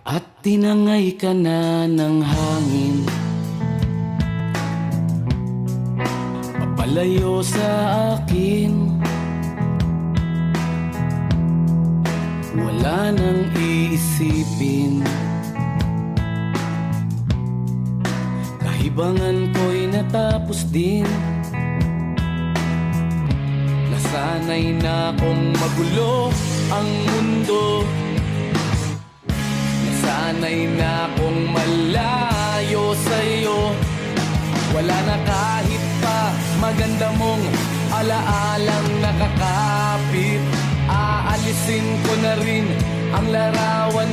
At tinangay ka na ng hangin, papalayo sa akin. Wala nang iisipin, kahibangan ko'y natapos din. Nasanay na kong magulo ang mundo, nasanay na kong malayo sa'yo. Wala na kahit pa maganda mong alaalang nakakapit. Aalisin ko na rin ang larawan